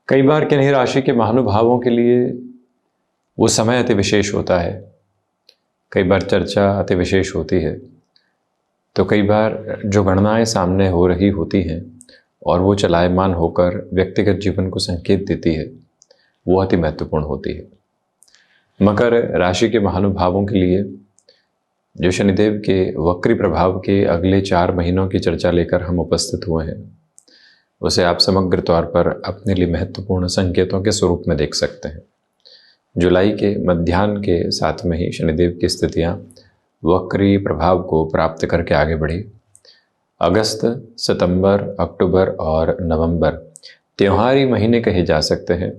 कई बार किन्हीं राशि के महानुभावों के लिए वो समय अति विशेष होता है। कई बार चर्चा अति विशेष होती है, तो कई बार जो गणनाएं सामने हो रही होती हैं और वो चलायमान होकर व्यक्तिगत जीवन को संकेत देती है, वो अति महत्वपूर्ण होती है। मकर राशि के महानुभावों के लिए जो शनिदेव के वक्री प्रभाव के अगले 4 महीनों की चर्चा लेकर हम उपस्थित हुए हैं, उसे आप समग्र तौर पर अपने लिए महत्वपूर्ण संकेतों के स्वरूप में देख सकते हैं। जुलाई के मध्याह्न के साथ में ही शनिदेव की स्थितियाँ वक्री प्रभाव को प्राप्त करके आगे बढ़ी। अगस्त, सितंबर, अक्टूबर और नवंबर त्योहारी महीने कहे जा सकते हैं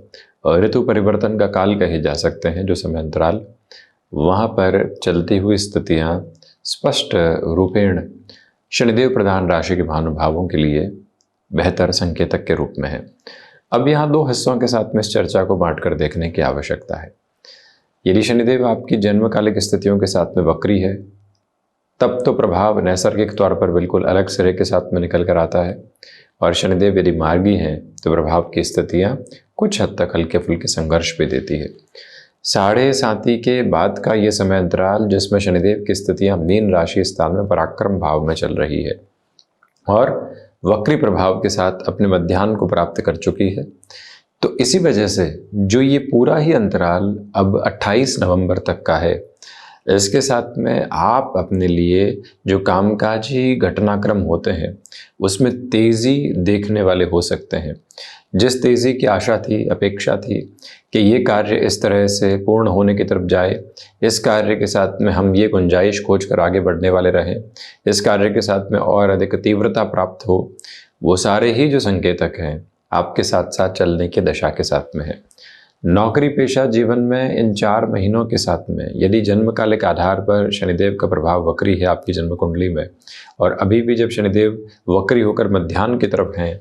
और ऋतु परिवर्तन का काल कहे जा सकते हैं। जो समय अंतराल वहाँ पर चलती हुई स्थितियाँ स्पष्ट रूपेण शनिदेव प्रधान राशि के महानुभावों के लिए बेहतर संकेतक के रूप में है। अब यहाँ 2 हिस्सों के साथ में इस चर्चा को बांटकर देखने की आवश्यकता है। यदि शनिदेव आपकी जन्मकालिक स्थितियों के साथ में वक्री है, तब तो प्रभाव नैसर्गिक तौर पर बिल्कुल अलग सिरे के साथ में निकल कर आता है, और शनिदेव यदि मार्गी हैं तो प्रभाव की स्थितियाँ कुछ हद तक हल्के फुल्के संघर्ष भी देती है। 7.5 के बाद का ये समय अंतराल जिसमें शनिदेव की स्थितियाँ मीन राशि स्थान में पराक्रम भाव में चल रही है और वक्री प्रभाव के साथ अपने मध्याह्न को प्राप्त कर चुकी है, तो इसी वजह से जो ये पूरा ही अंतराल अब 28 नवंबर तक का है, इसके साथ में आप अपने लिए जो कामकाजी घटनाक्रम होते हैं उसमें तेज़ी देखने वाले हो सकते हैं। जिस तेज़ी की आशा थी, अपेक्षा थी कि ये कार्य इस तरह से पूर्ण होने की तरफ जाए, इस कार्य के साथ में हम ये गुंजाइश खोज कर आगे बढ़ने वाले रहें, इस कार्य के साथ में और अधिक तीव्रता प्राप्त हो, वो सारे ही जो संकेतक हैं आपके साथ साथ चलने की दशा के साथ में है। नौकरी पेशा जीवन में इन 4 महीनों के साथ में यदि जन्मकालिक आधार पर शनिदेव का प्रभाव वक्री है आपकी जन्म कुंडली में, और अभी भी जब शनिदेव वक्री होकर मध्याह्न की तरफ हैं,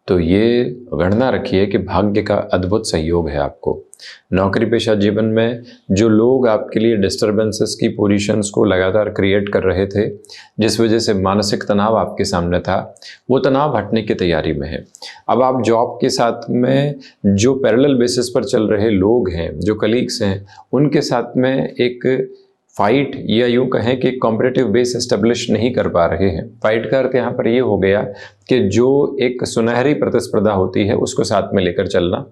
तो ये गणना रखिए कि भाग्य का अद्भुत सहयोग है आपको। नौकरी पेशा जीवन में जो लोग आपके लिए डिस्टर्बेंसेस की पोजीशंस को लगातार क्रिएट कर रहे थे, जिस वजह से मानसिक तनाव आपके सामने था, वो तनाव हटने की तैयारी में है। अब आप जॉब के साथ में जो पैरेलल बेसिस पर चल रहे लोग हैं, जो कलीग्स हैं, उनके साथ में एक फाइट या यूँ कहें कि कॉम्पिटिटिव बेस एस्टेब्लिश नहीं कर पा रहे हैं। फाइट का अर्थ यहाँ पर ये हो गया कि जो एक सुनहरी प्रतिस्पर्धा होती है उसको साथ में लेकर चलना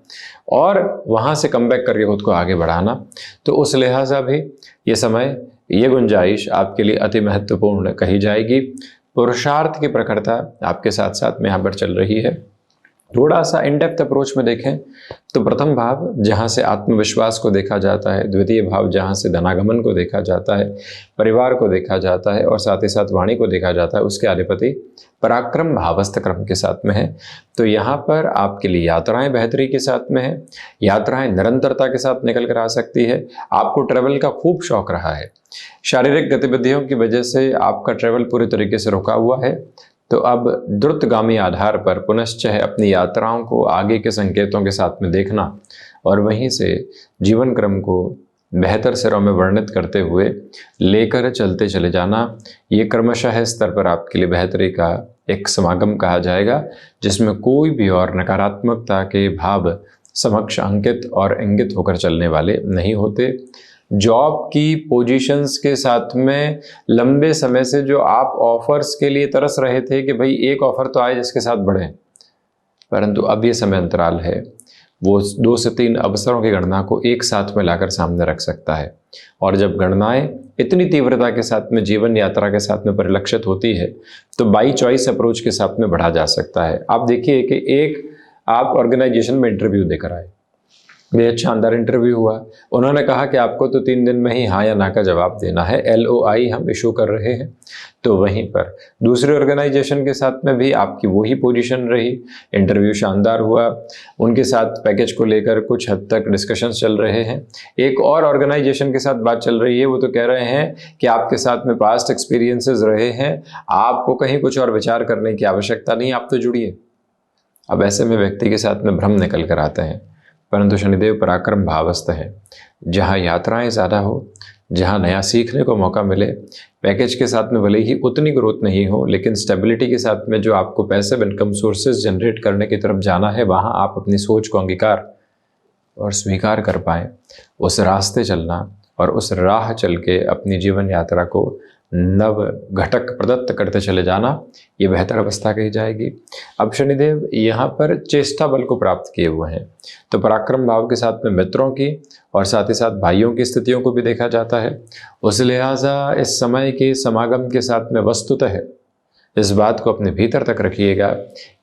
और वहाँ से कमबैक करके खुद को आगे बढ़ाना। तो उस लिहाजा भी ये समय, ये गुंजाइश आपके लिए अति महत्वपूर्ण कही जाएगी। पुरुषार्थ की प्रखरता आपके साथ साथ में यहाँ पर चल रही है। थोड़ा सा इन डेप्थ अप्रोच में देखें तो प्रथम भाव जहाँ से आत्मविश्वास को देखा जाता है, द्वितीय भाव जहाँ से धनागमन को देखा जाता है, परिवार को देखा जाता है और साथ ही साथ वाणी को देखा जाता है, उसके अधिपति पराक्रम भावस्थ क्रम के साथ में है। तो यहाँ पर आपके लिए यात्राएं बेहतरी के साथ में है, यात्राएं निरंतरता के साथ निकल कर आ सकती है। आपको ट्रैवल का खूब शौक रहा है, शारीरिक गतिविधियों की वजह से आपका ट्रैवल पूरी तरीके से रुका हुआ है, तो अब द्रुतगामी आधार पर पुनश्च अपनी यात्राओं को आगे के संकेतों के साथ में देखना और वहीं से जीवन क्रम को बेहतर सिरों में वर्णित करते हुए लेकर चलते चले जाना, ये क्रमशः स्तर पर आपके लिए बेहतरी का एक समागम कहा जाएगा, जिसमें कोई भी और नकारात्मकता के भाव समक्ष अंकित और इंगित होकर चलने वाले नहीं होते। जॉब की पोजीशंस के साथ में लंबे समय से जो आप ऑफर्स के लिए तरस रहे थे कि भाई एक ऑफर तो आए जिसके साथ बढ़ें, परंतु अब ये समय अंतराल है वो 2 से 3 अवसरों की गणना को एक साथ में लाकर सामने रख सकता है। और जब गणनाएं इतनी तीव्रता के साथ में जीवन यात्रा के साथ में परिलक्षित होती है, तो बाई चॉइस अप्रोच के साथ में बढ़ा जा सकता है। आप देखिए कि एक आप ऑर्गेनाइजेशन में इंटरव्यू देकर आए, बेहद शानदार इंटरव्यू हुआ, उन्होंने कहा कि आपको तो 3 दिन में ही हाँ या ना का जवाब देना है, LOI हम इशू कर रहे हैं। तो वहीं पर दूसरे ऑर्गेनाइजेशन के साथ में भी आपकी वही पोजीशन रही, इंटरव्यू शानदार हुआ, उनके साथ पैकेज को लेकर कुछ हद तक डिस्कशंस चल रहे हैं। एक और ऑर्गेनाइजेशन के साथ बात चल रही है, वो तो कह रहे हैं कि आपके साथ में पास्ट एक्सपीरियंसेस रहे हैं, आपको कहीं कुछ और विचार करने की आवश्यकता नहीं, आप तो जुड़िए। अब ऐसे में व्यक्ति के साथ में भ्रम निकल कर आते हैं, परंतु शनिदेव पराक्रम भावस्थ है। जहाँ यात्राएं ज़्यादा हो, जहां नया सीखने को मौका मिले। पैकेज के साथ में भले ही उतनी ग्रोथ नहीं हो, लेकिन स्टेबिलिटी के साथ में जो आपको पैसिव इनकम सोर्सेज जनरेट करने की तरफ जाना है, वहां आप अपनी सोच को अंगीकार और स्वीकार कर पाएँ, उस रास्ते चलना और उस राह चल के अपनी जीवन यात्रा को नव घटक प्रदत्त करते चले जाना, ये बेहतर अवस्था कही जाएगी। अब शनिदेव यहाँ पर चेष्टा बल को प्राप्त किए हुए हैं, तो पराक्रम भाव के साथ में मित्रों की और साथ ही साथ भाइयों की स्थितियों को भी देखा जाता है। उस लिहाजा इस समय के समागम के साथ में वस्तुतः इस बात को अपने भीतर तक रखिएगा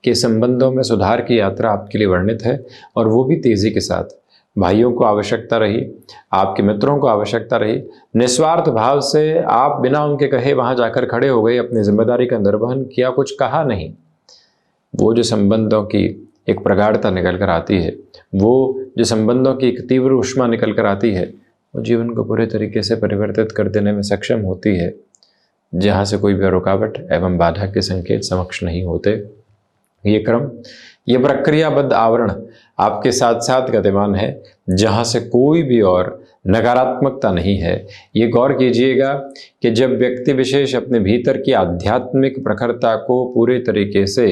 कि संबंधों में सुधार की यात्रा आपके लिए वर्णित है, और वो भी तेज़ी के साथ। भाइयों को आवश्यकता रही, आपके मित्रों को आवश्यकता रही, निस्वार्थ भाव से आप बिना उनके कहे वहाँ जाकर खड़े हो गए, अपनी जिम्मेदारी का निर्वहन किया, कुछ कहा नहीं। वो जो संबंधों की एक प्रगाढ़ता निकल कर आती है, वो जो संबंधों की एक तीव्र ऊष्मा निकल कर आती है, वो जीवन को पूरे तरीके से परिवर्तित कर देने में सक्षम होती है, जहाँ से कोई भी रुकावट एवं बाधा के संकेत समक्ष नहीं होते। ये क्रम, ये प्रक्रियाबद्ध आवरण आपके साथ साथ गतिमान है, जहाँ से कोई भी और नकारात्मकता नहीं है। ये गौर कीजिएगा कि जब व्यक्ति विशेष अपने भीतर की आध्यात्मिक प्रखरता को पूरे तरीके से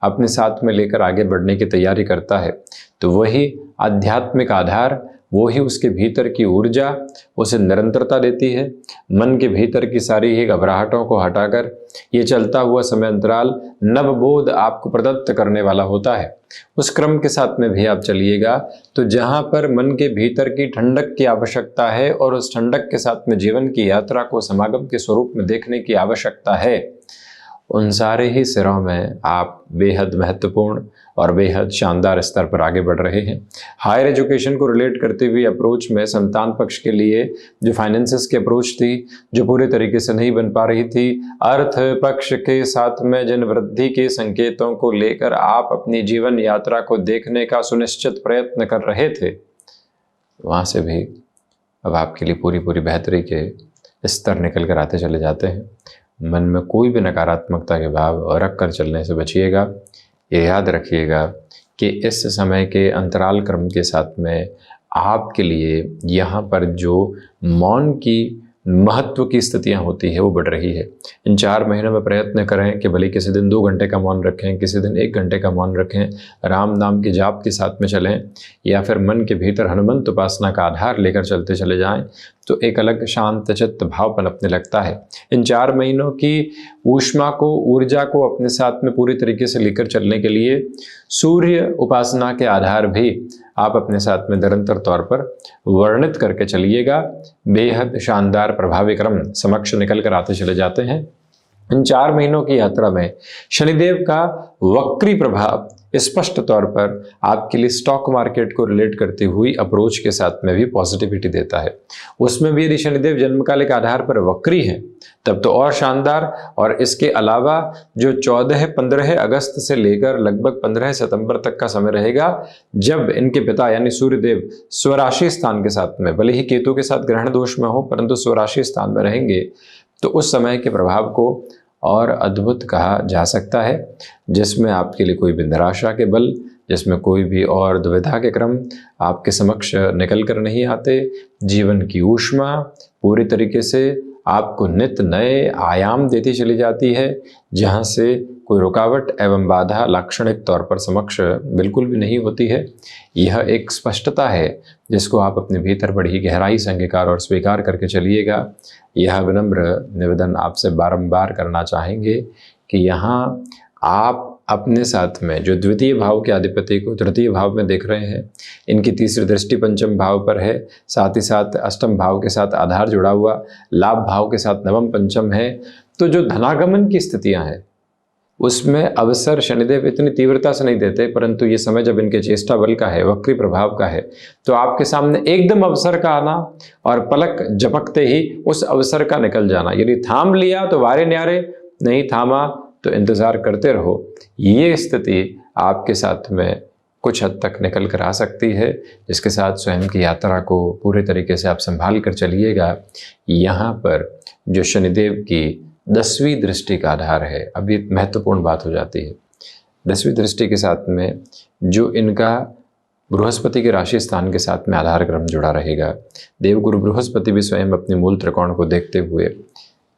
अपने साथ में लेकर आगे बढ़ने की तैयारी करता है, तो वही आध्यात्मिक आधार, वो ही उसके भीतर की ऊर्जा उसे निरंतरता देती है। मन के भीतर की सारी ही घबराहटों को हटाकर ये चलता हुआ समय अंतराल नवबोध आपको प्रदत्त करने वाला होता है। उस क्रम के साथ में भी आप चलिएगा, तो जहाँ पर मन के भीतर की ठंडक की आवश्यकता है और उस ठंडक के साथ में जीवन की यात्रा को समागम के स्वरूप में देखने की आवश्यकता है, उन सारे ही सिरों में आप बेहद महत्वपूर्ण और बेहद शानदार स्तर पर आगे बढ़ रहे हैं। हायर एजुकेशन को रिलेट करते हुए अप्रोच में संतान पक्ष के लिए जो फाइनेंसेस की अप्रोच थी, जो पूरे तरीके से नहीं बन पा रही थी, अर्थ पक्ष के साथ में जिन वृद्धि के संकेतों को लेकर आप अपनी जीवन यात्रा को देखने का सुनिश्चित प्रयत्न कर रहे थे, वहाँ से भी अब आपके लिए पूरी बेहतरी के स्तर निकल कर आते चले जाते हैं। मन में कोई भी नकारात्मकता के भाव रख कर चलने से बचिएगा। ये याद रखिएगा कि इस समय के अंतराल क्रम के साथ में आपके लिए यहाँ पर जो मौन की महत्व की स्थितियाँ होती है वो बढ़ रही है। इन 4 महीनों में प्रयत्न करें कि भले किसी दिन 2 घंटे का मौन रखें, किसी दिन 1 घंटे का मौन रखें, राम नाम के जाप के साथ में चलें, या फिर मन के भीतर हनुमंत उपासना का आधार लेकर चलते चले जाएं, तो एक अलग शांत चित्त भाव पनपने लगता है। इन 4 महीनों की ऊष्मा को, ऊर्जा को अपने साथ में पूरी तरीके से लेकर चलने के लिए सूर्य उपासना के आधार भी आप अपने साथ में निरंतर तौर पर वर्णित करके चलिएगा। बेहद शानदार प्रभावी क्रम समक्ष निकल कर आते चले जाते हैं। इन 4 महीनों की यात्रा में शनिदेव का वक्री प्रभाव स्पष्ट तौर पर आपके लिए स्टॉक मार्केट को रिलेट करती हुई अप्रोच के साथ में भी पॉजिटिविटी देता है। उसमें भी यदि शनिदेव जन्मकालिक आधार पर वक्री है तब तो और शानदार। और इसके अलावा जो 14-15 अगस्त से लेकर लगभग 15 सितंबर तक का समय रहेगा, जब इनके पिता यानी सूर्यदेव स्वराशि स्थान के साथ में, भले ही केतु के साथ ग्रहण दोष में हो, परंतु स्वराशि स्थान में रहेंगे, तो उस समय के प्रभाव को और अद्भुत कहा जा सकता है, जिसमें आपके लिए कोई भी निराशा के बल, जिसमें कोई भी और दुविधा के क्रम आपके समक्ष निकल कर नहीं आते। जीवन की ऊष्मा पूरी तरीके से आपको नित नए आयाम देती चली जाती है, जहाँ से कोई रुकावट एवं बाधा लाक्षणिक तौर पर समक्ष बिल्कुल भी नहीं होती है। यह एक स्पष्टता है जिसको आप अपने भीतर बड़ी गहराई से अंगीकार और स्वीकार करके चलिएगा। यह विनम्र निवेदन आपसे बारंबार करना चाहेंगे कि यहाँ आप अपने साथ में जो द्वितीय भाव के अधिपति को तृतीय भाव में देख रहे हैं, इनकी तीसरी दृष्टि पंचम भाव पर है, साथ ही साथ अष्टम भाव के साथ आधार जुड़ा हुआ, लाभ भाव के साथ नवम पंचम है। तो जो धनागमन की स्थितियां हैं उसमें अवसर शनिदेव इतनी तीव्रता से नहीं देते, परंतु ये समय जब इनके चेष्टा बल का है, वक्री प्रभाव का है, तो आपके सामने एकदम अवसर का आना और पलक झपकते ही उस अवसर का निकल जाना। यदि थाम लिया तो वारे न्यारे, नहीं थामा तो इंतजार करते रहो। ये स्थिति आपके साथ में कुछ हद तक निकल कर आ सकती है, जिसके साथ स्वयं की यात्रा को पूरे तरीके से आप संभाल कर चलिएगा। यहाँ पर जो शनिदेव की 10वीं दृष्टि का आधार है, अभी महत्वपूर्ण बात हो जाती है। 10वीं दृष्टि के साथ में जो इनका बृहस्पति के राशि स्थान के साथ में आधार क्रम जुड़ा रहेगा। देवगुरु बृहस्पति भी स्वयं अपने मूल त्रिकोण को देखते हुए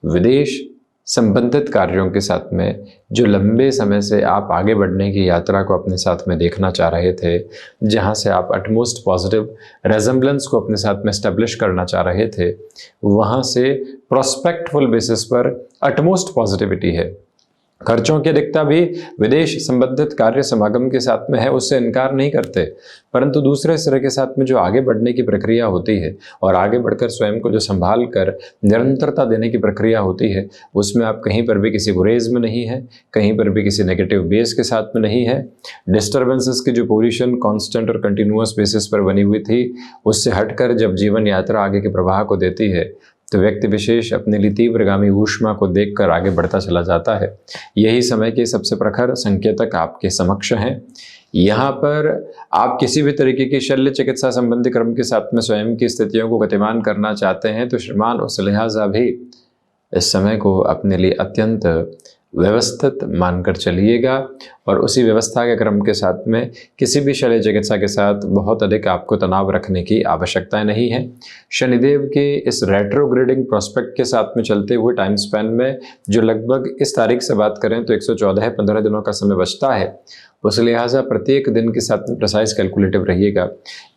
विदेश संबंधित कार्यों के साथ में जो लंबे समय से आप आगे बढ़ने की यात्रा को अपने साथ में देखना चाह रहे थे, जहां से आप अटमोस्ट पॉजिटिव रेजेंबलेंस को अपने साथ में एस्टेब्लिश करना चाह रहे थे, वहां से प्रोस्पेक्टफुल बेसिस पर अटमोस्ट पॉजिटिविटी है। खर्चों की अधिकता भी विदेश संबंधित कार्य समागम के साथ में है, उससे इनकार नहीं करते, परंतु दूसरे सिरे के साथ में जो आगे बढ़ने की प्रक्रिया होती है और आगे बढ़कर स्वयं को जो संभाल कर निरंतरता देने की प्रक्रिया होती है, उसमें आप कहीं पर भी किसी गुरेज में नहीं है, कहीं पर भी किसी नेगेटिव बेस के साथ में नहीं है। डिस्टर्बेंसेस की जो पोजीशन कांस्टेंट और कंटिन्यूअस बेसिस पर बनी हुई थी, उससे हटकर जब जीवन यात्रा आगे के प्रवाह को देती है तो व्यक्ति विशेष अपने लिए तीव्रगामी ऊष्मा को देखकर आगे बढ़ता चला जाता है। यही समय के सबसे प्रखर संकेतक आपके समक्ष हैं। यहाँ पर आप किसी भी तरीके की शल्य चिकित्सा संबंधी क्रम के साथ में स्वयं की स्थितियों को गतिमान करना चाहते हैं तो श्रीमान उस लिहाजा भी इस समय को अपने लिए अत्यंत व्यवस्थित मानकर चलिएगा और उसी व्यवस्था के क्रम के साथ में किसी भी शल्य चिकित्सा के साथ बहुत अधिक आपको तनाव रखने की आवश्यकता नहीं है। शनिदेव के इस रेट्रोग्रेडिंग प्रोस्पेक्ट के साथ में चलते हुए टाइम स्पैन में जो लगभग इस तारीख से बात करें तो 114-15 दिनों का समय बचता है, उस लिहाजा प्रत्येक दिन के साथ में प्रिसाइज कैलकुलेटिव रहिएगा।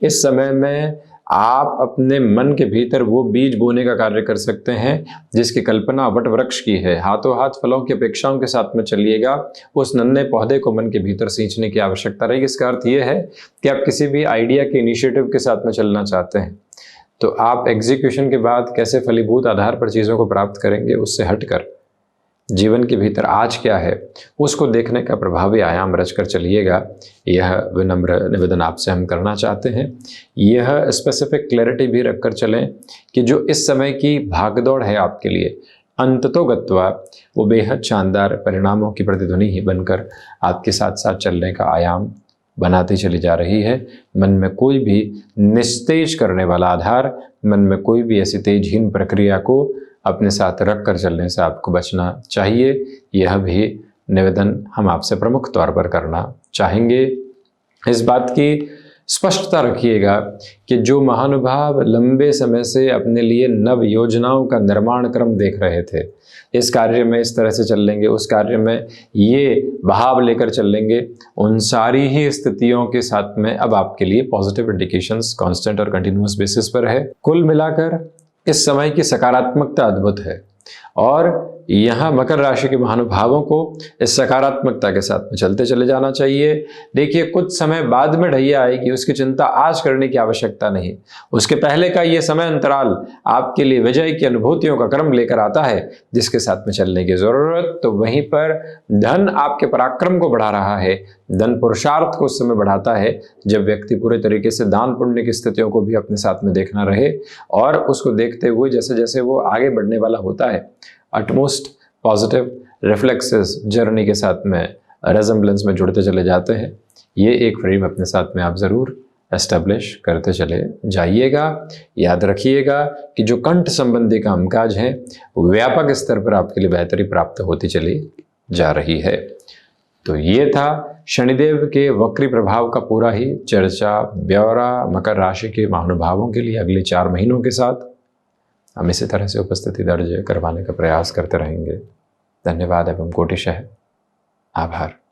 इस समय में आप अपने मन के भीतर वो बीज बोने का कार्य कर सकते हैं जिसकी कल्पना वट वृक्ष की है। हाथों हाथ फलों की अपेक्षाओं के साथ में चलिएगा। उस नन्हे पौधे को मन के भीतर सींचने की आवश्यकता रहेगी। इसका अर्थ ये है कि आप किसी भी आइडिया के इनिशिएटिव के साथ में चलना चाहते हैं तो आप एग्जीक्यूशन के बाद कैसे फलीभूत आधार पर चीज़ों को प्राप्त करेंगे, उससे हटकर जीवन के भीतर आज क्या है उसको देखने का प्रभावी आयाम रचकर चलिएगा। यह विनम्र निवेदन आपसे हम करना चाहते हैं। यह स्पेसिफिक क्लैरिटी भी रखकर चलें कि जो इस समय की भागदौड़ है आपके लिए अंततोगत्वा वो बेहद शानदार परिणामों की प्रतिध्वनि ही बनकर आपके साथ साथ चलने का आयाम बनाती चली जा रही है। मन में कोई भी निस्तेज करने वाला आधार, मन में कोई भी ऐसी तेजहीन प्रक्रिया को अपने साथ रख कर चलने से आपको बचना चाहिए। यह भी निवेदन हम आपसे प्रमुख तौर पर करना चाहेंगे। इस बात की स्पष्टता रखिएगा कि जो महानुभाव लंबे समय से अपने लिए नव योजनाओं का निर्माण क्रम देख रहे थे, इस कार्य में इस तरह से चल लेंगे, उस कार्य में ये भाव लेकर चल लेंगे, उन सारी ही स्थितियों के साथ में अब आपके लिए पॉजिटिव इंडिकेशंस कांस्टेंट और कंटिन्यूअस बेसिस पर है। कुल मिलाकर इस समय की सकारात्मकता अद्भुत है और यहाँ मकर राशि के महानुभावों को इस सकारात्मकता के साथ में चलते चले जाना चाहिए। देखिए, कुछ समय बाद में ढैया आएगी, उसकी चिंता आज करने की आवश्यकता नहीं। उसके पहले का ये समय अंतराल आपके लिए विजय की अनुभूतियों का क्रम लेकर आता है जिसके साथ में चलने की जरूरत। तो वहीं पर धन आपके पराक्रम को बढ़ा रहा है, धन पुरुषार्थ को उस समय बढ़ाता है जब व्यक्ति पूरे तरीके से दान पुण्य की स्थितियों को भी अपने साथ में देखना रहे और उसको देखते हुए जैसे जैसे वो आगे बढ़ने वाला होता है अटमोस्ट पॉजिटिव रिफ्लेक्सेस जर्नी के साथ में रेजेंबलेंस में जुड़ते चले जाते हैं। ये एक फ्रेम अपने साथ में आप ज़रूर एस्टेब्लिश करते चले जाइएगा। याद रखिएगा कि जो कंठ संबंधी कामकाज हैं व्यापक स्तर पर आपके लिए बेहतरी प्राप्त होती चली जा रही है। तो ये था शनिदेव के वक्री प्रभाव का पूरा ही चर्चा ब्यौरा मकर राशि के महानुभावों के लिए अगले 4 महीनों के साथ हम इसी तरह से उपस्थिति दर्ज करवाने का प्रयास करते रहेंगे। धन्यवाद एवं कोटिशः आभार।